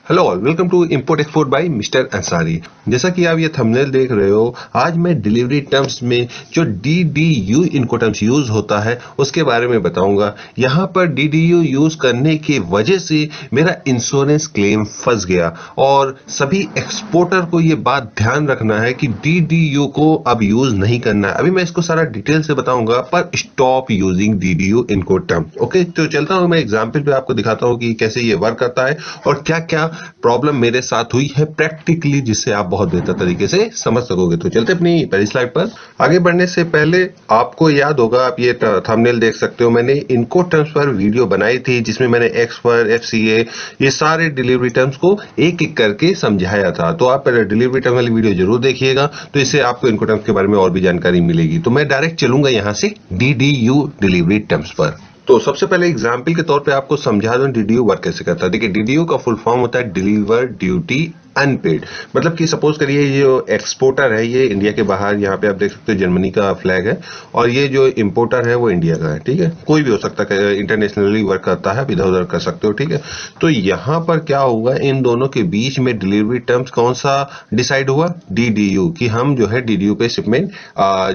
Hello all, welcome to import export by mister Ansari. जैसा कि आप ये थंबनेल देख रहे हो, आज मैं डिलीवरी टर्म्स में जो DDU इनको टर्म्स यूज होता है उसके बारे में बताऊंगा। यहाँ पर DDU यूज करने की वजह से मेरा इंश्योरेंस क्लेम फंस गया और सभी एक्सपोर्टर को ये बात ध्यान रखना है कि DDU को अब यूज नहीं करना है। अभी मैं इसको सारा डिटेल से बताऊंगा, पर स्टॉप यूजिंग DDU इनको टर्म। ओके, तो चलता हूँ मैं एग्जाम्पल पे आपको दिखाता हूँ कि कैसे ये वर्क करता है और क्या क्या प्रॉब्लम मेरे साथ हुई है प्रैक्टिकली, जिससे आप बहुत बेहतर तरीके से समझ सकोगे। तो चलते अपनी पहली स्लाइड पर। आगे बढ़ने से पहले आपको याद होगा, आप ये थंबनेल देख सकते हो, मैंने इनको टर्म्स पर वीडियो बनाई थी जिसमें मैंने एक्सपर, FCA ये सारे डिलीवरी टर्म्स को एक एक करके समझाया था। तो आप डिलीवरी टर्म वाली वीडियो जरूर देखिएगा, तो इससे आपको इनको टर्म्स के बारे में और भी जानकारी मिलेगी। तो मैं डायरेक्ट चलूंगा यहाँ से DDU डिलीवरी टर्म्स पर। तो सबसे पहले एग्जाम्पल के तौर पे आपको समझा दूं DDU वर्क कैसे करता है। देखिए, DDU का फुल फॉर्म होता है डिलीवर ड्यूटी अनपेड। मतलब कि सपोज करिए ये जो एक्सपोर्टर है ये इंडिया के बाहर, यहाँ पे आप देख सकते हो जर्मनी का फ्लैग है, और ये जो इंपोर्टर है वो इंडिया का है। ठीक है, कोई भी हो सकता है, इंटरनेशनली वर्क करता है, आप इधर उधर कर सकते हो। ठीक है, तो यहाँ पर क्या होगा, इन दोनों के बीच में डिलीवरी टर्म्स कौन सा डिसाइड हुआ, DDU, कि हम जो है DDU पे शिपमेंट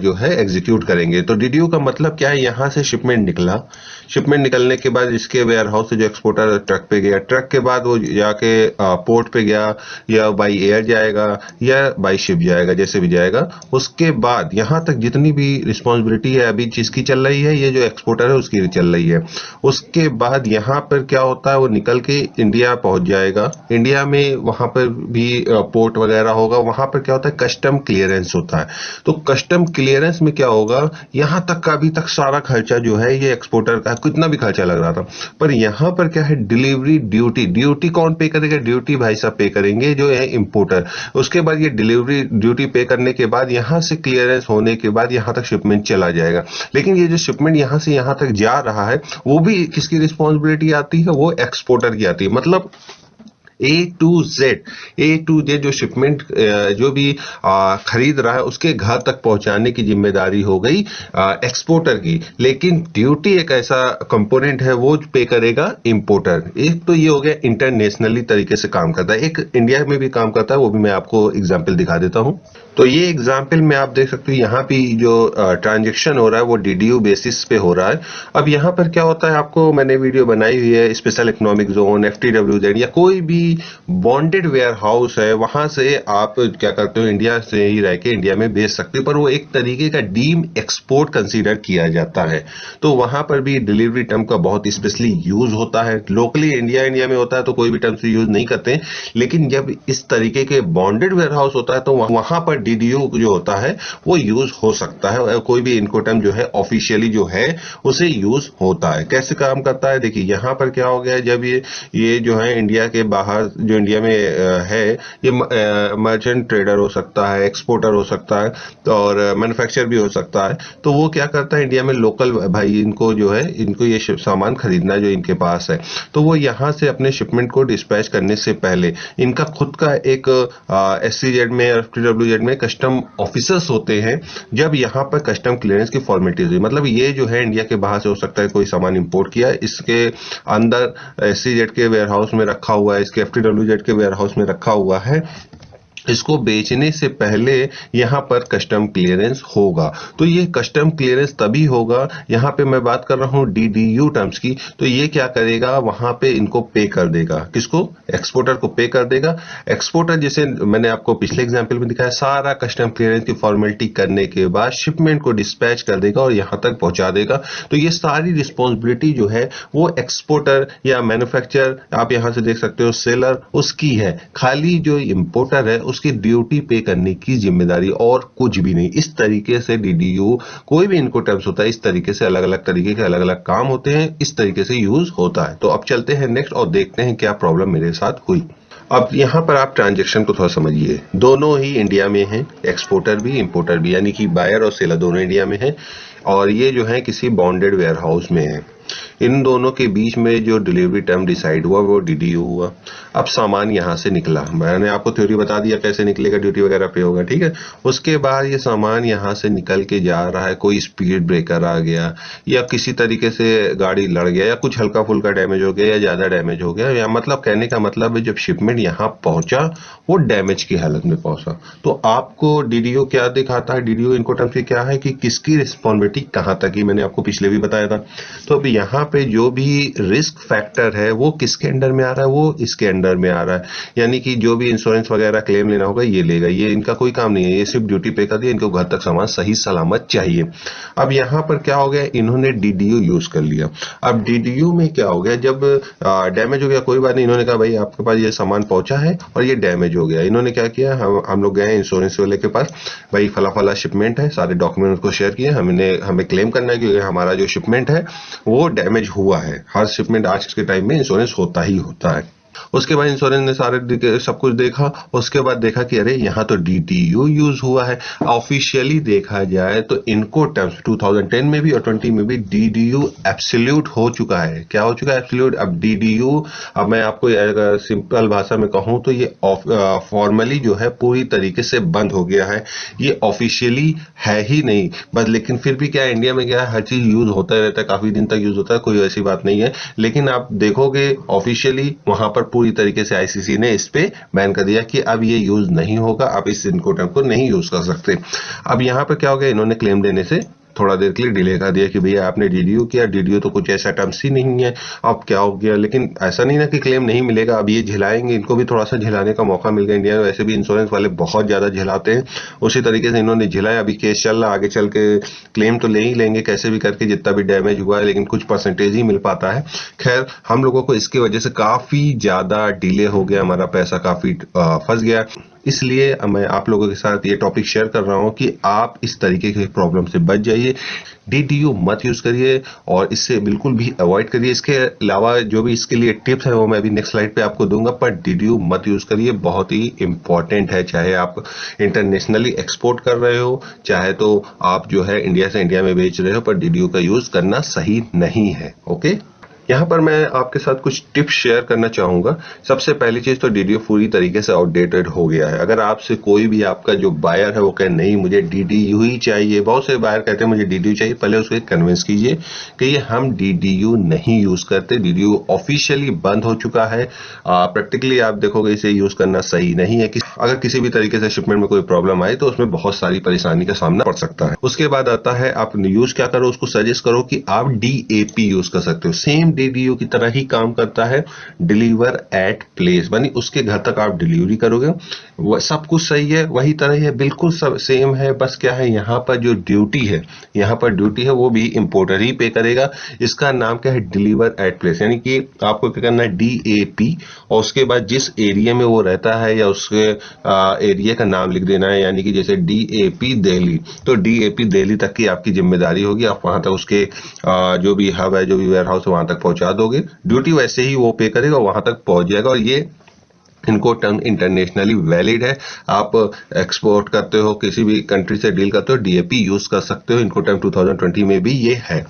जो है एग्जीक्यूट करेंगे। तो DDU का मतलब क्या है, यहाँ से शिपमेंट निकला, शिपमेंट निकलने के बाद इसके वेयर हाउस से जो एक्सपोर्टर ट्रक पे गया, ट्रक के बाद वो जाके पोर्ट पे गया, या बाई एयर जाएगा या बाई शिप जाएगा, जैसे भी जाएगा। उसके बाद यहाँ तक जितनी भी रिस्पॉन्सिबिलिटी है अभी जिसकी चल रही है, ये जो एक्सपोर्टर है उसकी चल रही है। उसके बाद यहाँ पर क्या होता है, वो निकल के इंडिया पहुंच जाएगा। इंडिया में वहां पर भी पोर्ट वगैरह होगा, वहां पर क्या होता है, कस्टम क्लियरेंस होता है। तो कस्टम क्लियरेंस में क्या होगा, यहाँ तक का अभी तक सारा खर्चा जो है ये एक्सपोर्टर का, कितना भी खर्चा लग रहा था। पर यहाँ पर क्या है, डिलीवरी ड्यूटी, ड्यूटी कौन पे करेगा, ड्यूटी भाई साहब पे करेंगे जो है इंपोर्टर। उसके बाद ये डिलीवरी ड्यूटी पे करने के बाद यहाँ से क्लियरेंस होने के बाद यहाँ तक शिपमेंट चला जाएगा। लेकिन ये जो शिपमेंट यहाँ से यहाँ तक जा रहा है वो भी किसकी रिस्पॉन्सिबिलिटी आती है, वो एक्सपोर्टर की आती है। मतलब ए टू जेड जो शिपमेंट जो भी खरीद रहा है उसके घर तक पहुंचाने की जिम्मेदारी हो गई एक्सपोर्टर की। लेकिन ड्यूटी एक ऐसा कंपोनेंट है वो पे करेगा इंपोर्टर। एक तो ये हो गया इंटरनेशनली तरीके से काम करता है, एक इंडिया में भी काम करता है, वो भी मैं आपको एग्जाम्पल दिखा देता हूं। तो ये एग्जाम्पल में आप देख सकते हो, यहाँ पे जो ट्रांजेक्शन हो रहा है वो DDU बेसिस पे हो रहा है। अब यहाँ पर क्या होता है, आपको मैंने वीडियो बनाई हुई है, स्पेशल इकोनॉमिक जोन, FTWZ या कोई भी बॉन्डेड वेयर हाउस है, वहां से आप क्या करते हो, इंडिया से ही रह के इंडिया में बेच सकते हो, पर वो एक तरीके का डीम एक्सपोर्ट कंसीडर किया जाता है। तो वहां पर भी डिलीवरी टर्म का बहुत स्पेशली यूज होता है। लोकली इंडिया में होता है तो कोई भी टर्म से यूज नहीं करते हैं, लेकिन जब इस तरीके के बॉन्डेड वेयर हाउस होता है तो वहां पर DDU जो होता है वो यूज हो सकता है। कोई भी इनको टर्म जो है ऑफिशियली जो है उसे यूज होता है। कैसे काम करता है, देखिए यहाँ पर क्या हो गया, जब ये जो है इंडिया के बाहर, जो इंडिया में है, ये मर्चेंट ट्रेडर हो सकता है, एक्सपोर्टर हो सकता है, तो और मैन्युफैक्चर भी हो सकता है। तो वो क्या करता है, इंडिया में लोकल भाई इनको जो है, इनको ये सामान खरीदना है जो इनके पास है, तो वो यहाँ से अपने शिपमेंट को डिस्पैच करने से पहले इनका खुद का एक SCZ में, FTWZ में कस्टम ऑफिसर्स होते हैं। जब यहाँ पर कस्टम क्लियरेंस की फॉर्मेलिटीज हुई, मतलब ये जो है इंडिया के बाहर से हो सकता है कोई सामान इंपोर्ट किया, इसके अंदर SCZ के वेयर हाउस में रखा हुआ है, इसके FTWZ के वेयर हाउस में रखा हुआ है, इसको बेचने से पहले यहाँ पर कस्टम क्लियरेंस होगा। तो ये कस्टम क्लियरेंस तभी होगा, यहाँ पे मैं बात कर रहा हूँ DDU टर्म्स की, तो ये क्या करेगा, वहां पे इनको पे कर देगा, किसको, एक्सपोर्टर को पे कर देगा। एक्सपोर्टर जैसे मैंने आपको पिछले एग्जांपल में दिखाया, सारा कस्टम क्लियरेंस की फॉर्मेलिटी करने के बाद शिपमेंट को डिस्पैच कर देगा और यहाँ तक पहुंचा देगा। तो ये सारी रिस्पॉन्सिबिलिटी जो है वो एक्सपोर्टर या मैन्युफैक्चरर, आप यहाँ से देख सकते हो सेलर, उसकी है। खाली जो इंपोर्टर है उसकी ड्यूटी पे करने की जिम्मेदारी, और कुछ भी नहीं। इस तरीके से DDU, कोई भी इनको टर्म्स होता है, इस तरीके से अलग अलग तरीके के अलग अलग काम होते हैं, इस तरीके से यूज होता है। तो अब चलते हैं नेक्स्ट और देखते हैं क्या प्रॉब्लम मेरे साथ हुई। अब यहाँ पर आप ट्रांजैक्शन को थोड़ा समझिए, दोनों ही इंडिया में हैं, एक्सपोर्टर भी इंपोर्टर भी, यानी कि बायर और सेलर दोनों इंडिया में हैं, और ये जो है किसी बॉन्डेड वेयर हाउस में है। इन दोनों के बीच में जो डिलीवरी टाइम डिसाइड हुआ वो डीडीयू हुआ। अब सामान यहाँ से निकला, मैंने आपको थ्योरी बता दिया कैसे निकलेगा, ड्यूटी वगैरह पे होगा, ठीक है। उसके बाद ये सामान यहाँ से निकल के जा रहा है, कोई स्पीड ब्रेकर आ गया या किसी तरीके से गाड़ी लड़ गया या कुछ हल्का फुल्का डैमेज हो गया या ज्यादा डैमेज हो गया, या मतलब कहने का मतलब है जब शिपमेंट यहाँ पहुंचा वो डैमेज की हालत में पहुंचा, तो आपको डीडीओ क्या दिखाता है, डीडीओ इनकोटर्म्स में क्या है कि किसकी रिस्पॉन्सिबिलिटी कहां तक ही, मैंने आपको पिछले भी बताया था। तो अब यहाँ पे जो भी रिस्क फैक्टर है वो किसके अंडर में आ रहा है, वो इसके अंडर में आ रहा है, यानी कि जो भी इंश्योरेंस वगैरह क्लेम लेना होगा ये लेगा, ये इनका कोई काम नहीं है, ये सिर्फ ड्यूटी पे कर दिया, इनको घर तक सामान सही सलामत चाहिए। अब यहाँ पर क्या हो गया, इन्होंने डीडीयू यूज कर लिया। अब डीडीयू में क्या हो गया, जब डैमेज हो गया कोई बात नहीं, इन्होंने कहा भाई आपके पास ये सामान पहुंचा है और ये डैमेज हो गया, इन्होंने क्या किया, हम लोग गए इंश्योरेंस वाले के पास, भाई फला फला शिपमेंट है, सारे डॉक्यूमेंट उसको शेयर किए, हमें क्लेम करना है कि हमारा जो शिपमेंट है वो डैमेज हुआ है। हर शिपमेंट आज के टाइम में इंश्योरेंस होता ही होता है। उसके बाद इंश्योरेंस ने सारे सब कुछ देखा, उसके बाद देखा कि अरे यहाँ तो डीडीयू यूज हुआ है। ऑफिशियली देखा जाए तो इनको टर्म्स 2010 में भी और 20 में भी डीडीयू एब्सोल्यूट हो चुका है। क्या हो चुका है, एब्सोल्यूट। अब डीडीयू, अब मैं आपको सिंपल भाषा में कहूं तो ये फॉर्मली जो है पूरी तरीके से बंद हो गया है, ये ऑफिशियली है ही नहीं बस। लेकिन फिर भी क्या है, इंडिया में क्या है, हर चीज यूज होता रहता है, काफी दिन तक यूज होता है, कोई ऐसी बात नहीं है। लेकिन आप देखोगे ऑफिशियली वहां पर पूरी तरीके से आईसीसी ने इस पे बैन कर दिया कि अब ये यूज नहीं होगा, आप इस इनकोटर्म को नहीं यूज कर सकते। अब यहाँ पर क्या हो गया, इन्होंने क्लेम देने से थोड़ा देर के लिए डिले कर दिया कि भैया आपने डीडीयू किया, डीडीयू तो कुछ ऐसा टर्म्स ही नहीं है, अब क्या हो गया। लेकिन ऐसा नहीं ना कि क्लेम नहीं मिलेगा, अब ये झिलाएंगे, इनको भी थोड़ा सा झिलाने का मौका मिल गया। इंडिया में वैसे भी इंश्योरेंस वाले बहुत ज्यादा झिलाते हैं, उसी तरीके से इन्होंने झिलाया। अभी केस चल रहा, आगे चल के क्लेम तो ले ही लेंगे कैसे भी करके, जितना भी डैमेज हुआ है, लेकिन कुछ परसेंटेज ही मिल पाता है। खैर, हम लोगों को इसकी वजह से काफी ज्यादा डिले हो गया, हमारा पैसा काफी फंस गया। इसलिए मैं आप लोगों के साथ ये टॉपिक शेयर कर रहा हूं कि आप इस तरीके की प्रॉब्लम से बच जाइए, डीडीयू मत यूज करिए और इससे बिल्कुल भी अवॉइड करिए। इसके अलावा जो भी इसके लिए टिप्स है वो मैं अभी नेक्स्ट स्लाइड पे आपको दूंगा, पर डीडीयू मत यूज करिए, बहुत ही इंपॉर्टेंट है। चाहे आप इंटरनेशनली एक्सपोर्ट कर रहे हो, चाहे तो आप जो है इंडिया से इंडिया में बेच रहे हो, पर डीडीयू का यूज करना सही नहीं है। ओके, यहाँ पर मैं आपके साथ कुछ टिप्स शेयर करना चाहूंगा। सबसे पहली चीज तो डीडीयू पूरी तरीके से आउटडेटेड हो गया है। अगर आपसे कोई भी आपका जो बायर है वो कहे नहीं मुझे डीडीयू ही चाहिए, बहुत से बायर कहते हैं मुझे डीडीयू चाहिए, पहले उसको कन्विंस कीजिए कि ये हम डीडीयू नहीं यूज करते, डीडीयू ऑफिशियली बंद हो चुका है। प्रैक्टिकली आप देखोगे इसे यूज करना सही नहीं है। अगर किसी भी तरीके से शिपमेंट में कोई प्रॉब्लम आए तो उसमें बहुत सारी परेशानी का सामना पड़ सकता है। उसके बाद आता है आप यूज क्या करो, उसको सजेस्ट करो कि आप डीएपी यूज कर सकते हो। सेम डीडीयू की तरह ही काम करता है, डिलीवर एट प्लेस, यानी उसके घर तक आप डिलीवरी करोगे, वो सब कुछ सही है, वही तरह ही है, बिल्कुल सब सेम है। बस क्या है, यहाँ पर जो ड्यूटी है, यहाँ पर ड्यूटी है वो भी इंपोर्टर ही पे करेगा। इसका नाम क्या है, डिलीवर एट प्लेस, यानी कि आपको क्या करना है, डीएपी, और उसके बाद जिस एरिया में वो रहता है या उसके एरिया का नाम लिख देना है, यानी कि जैसे डीएपी दिल्ली, तो डीएपी दिल्ली तक की आपकी जिम्मेदारी होगी। आप वहां तक उसके जो भी हब है, जो भी वेयर हाउस है, वहां तक पहुंचा दोगे, ड्यूटी वैसे ही वो पे करेगा, वहां तक पहुंच जाएगा। और ये इनको टर्म इंटरनेशनली वैलिड है। आप एक्सपोर्ट करते हो, किसी भी कंट्री से डील करते हो, डीएपी यूज कर सकते हो। इनको टर्म 2020 में भी ये है।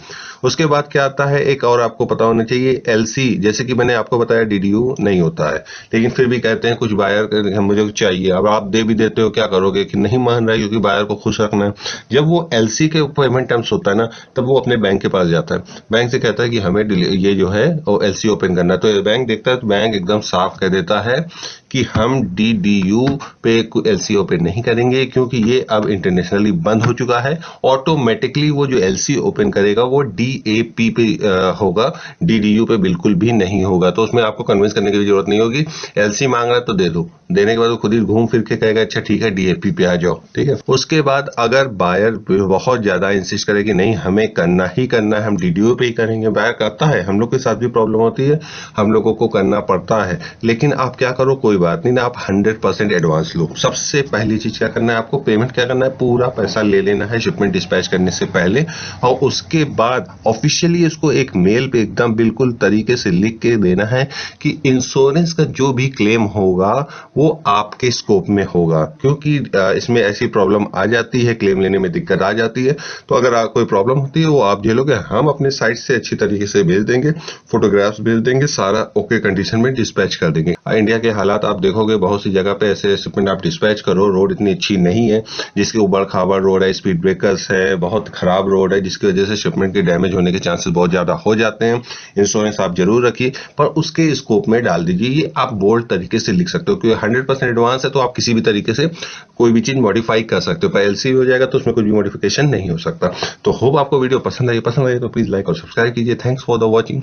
उसके बाद क्या आता है, एक और आपको पता होना चाहिए, एलसी, जैसे कि मैंने आपको बताया डीडीयू नहीं होता है, लेकिन फिर भी कहते हैं कुछ बायर मुझे चाहिए, अब आप दे भी देते हो, क्या करोगे कि नहीं मान रहा है, क्योंकि बायर को खुश रखना है। जब वो एलसी के पेमेंट टर्म्स होता है ना, तब वो अपने बैंक के पास जाता है, बैंक से कहता है कि हमें ये जो है वो एलसी ओपन करना है, तो बैंक देखता है, तो बैंक एकदम साफ कह देता है कि हम डीडीयू पे एलसी ओपन नहीं करेंगे, क्योंकि ये अब इंटरनेशनली बंद हो चुका है। ऑटोमेटिकली वो जो एलसी ओपन करेगा वो डीएपी पे होगा, डीडीयू पे बिल्कुल भी नहीं होगा। तो उसमें आपको कन्विंस करने की भी जरूरत नहीं होगी, एलसी मांग रहा है तो दे दो, देने के बाद वो खुद ही घूम फिर के कहेगा अच्छा ठीक है डीएपी पे आ जाओ, ठीक है। उसके बाद अगर बायर बहुत ज्यादा इंसिस्ट करे कि नहीं हमें करना ही करना है, हम डीडीयू पे ही करेंगे, बायर करता है, हम लोग के साथ भी प्रॉब्लम होती है, हम लोगों को करना पड़ता है, लेकिन आप क्या करो, कोई बात नहीं ना, आप 100% एडवांस लो। सबसे पहली चीज क्या करना है आपको, पेमेंट क्या करना है, पूरा पैसा ले लेना है शिपमेंट डिस्पैच करने से पहले, और उसके बाद ऑफिशियली इसको एक मेल पे एकदम बिल्कुल तरीके से लिख के देना है कि इंश्योरेंस का जो भी क्लेम होगा वो आपके स्कोप में होगा, क्योंकि इसमें ऐसी प्रॉब्लम आ जाती है, क्लेम लेने में दिक्कत आ जाती है। तो अगर कोई प्रॉब्लम होती है वो आप झेलोगे, हम अपने साइट से अच्छी तरीके से भेज देंगे, फोटोग्राफ्स भेज देंगे, सारा ओके कंडीशन में डिस्पैच कर देंगे। इंडिया के हालात आप देखोगे, बहुत सी जगह पे ऐसे शिपमेंट आप डिस्पैच करो, रोड इतनी अच्छी नहीं है, जिसके उबड़ खाबड़ रोड है, स्पीड ब्रेकर्स है, बहुत खराब रोड है, जिसकी वजह से शिपमेंट के डैमेज होने के चांसेस बहुत ज्यादा हो जाते हैं। इंश्योरेंस आप जरूर रखिए, पर उसके स्कोप में डाल दीजिए। ये आप बोल्ड तरीके से लिख सकते हो, क्योंकि 100% एडवांस है तो आप किसी भी तरीके से कोई भी चीज मॉडिफाई कर सकते हो। पर एलसी हो जाएगा तो उसमें कुछ भी मॉडिफिकेशन नहीं हो सकता। तो होप आपको वीडियो पसंद आई तो प्लीज लाइक और सब्सक्राइब कीजिए। Thanks for the watching.